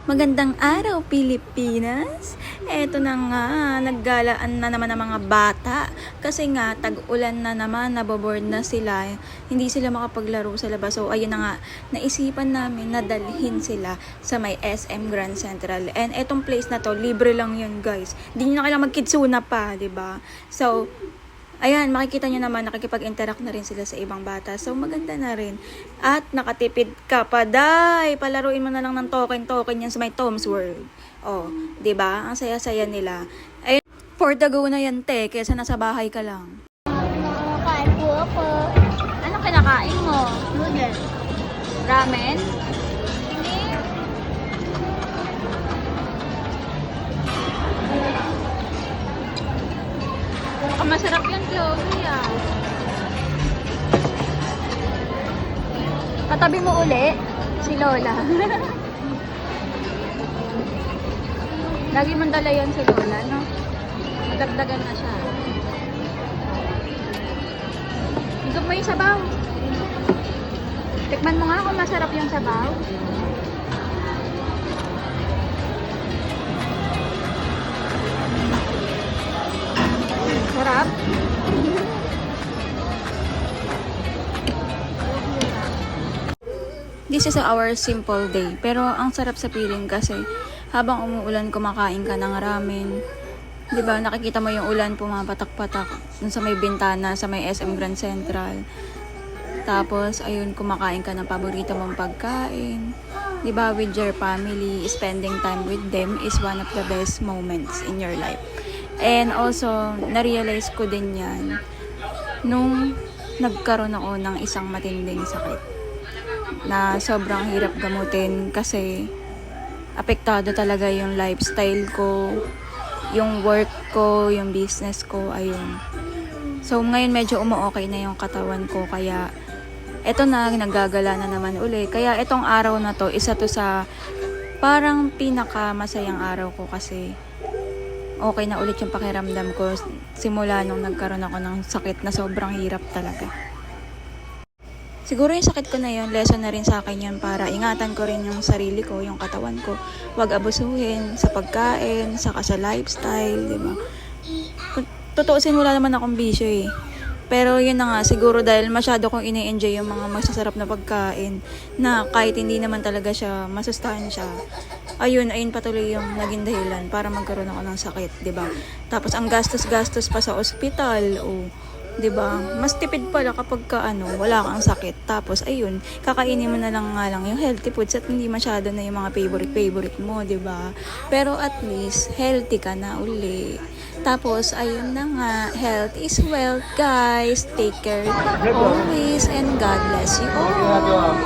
Magandang araw, Pilipinas! Eto na nga, naggalaan na naman ang mga bata. Kasi nga, tag-ulan na naman, naboboard na sila. Hindi sila makapaglaro sa labas. So, ayun na nga, naisipan namin na dalhin sila sa may SM Grand Central. And etong place na to, libre lang yun, guys. Hindi nyo na kailangan magkitsuna pa, ba diba? So, ayan, makikita nyo naman, nakikipag-interact na rin sila sa ibang bata. So, maganda na rin. At nakatipid ka pa, day! Palaruin mo na lang ng token-token yan sa may Tom's World. Oh, ba diba? Ang saya-saya nila. Ayun, for the go na yan, te, kesa nasa bahay ka lang. Kain po ako. Anong kinakain mo? Noodles. Ramen? Hindi. Masarap yan, Chloe, ah. Katabi mo uli, si Lola. Lagi mong dala yun si Lola, no? Madagdagan na siya. Higop mo yung sabaw. Tikman mo nga kung masarap yung sabaw. Sarap. This is our simple day. Pero ang sarap sa feeling kasi habang umuulan kumakain ka ng ramen. 'Di ba? Nakikita mo yung ulan pumapatak-patak dun sa may bintana sa may SM Grand Central. Tapos ayun kumakain ka ng paborito mong pagkain. 'Di ba? With your family, spending time with them is one of the best moments in your life. And also, na-realize ko din yan nung nagkaroon ako ng isang matinding sakit na sobrang hirap gamutin kasi apektado talaga yung lifestyle ko, yung work ko, yung business ko, ayun. So, ngayon medyo umu-okay na yung katawan ko kaya eto na, naggagala na naman uli. Kaya etong araw na to, isa to sa parang pinaka-masayang araw ko kasi okay na ulit yung pakiramdam ko simula nung nagkaroon ako ng sakit na sobrang hirap talaga. Siguro yung sakit ko na yun, lesson na rin sa akin yun para ingatan ko rin yung sarili ko, yung katawan ko. Huwag abusuhin sa pagkain, saka sa lifestyle, di ba? Tutuusin, wala naman akong bisyo eh. Pero yun na nga, siguro dahil masyado kong ini-enjoy yung mga masasarap na pagkain na kahit hindi naman talaga siya masustansya. Ayun patuloy yung naging dahilan para magkaroon ako ng sakit, 'di ba? Tapos ang gastos-gastos pa sa ospital, di ba? Mas tipid pala kapag wala kang sakit. Tapos ayun, kakainin mo na lang nga lang yung healthy foods at hindi masyado na yung mga favorite mo, di ba? Pero at least healthy ka na uli. Tapos ayun na nga, health is wealth, guys. Take care always and God bless you all.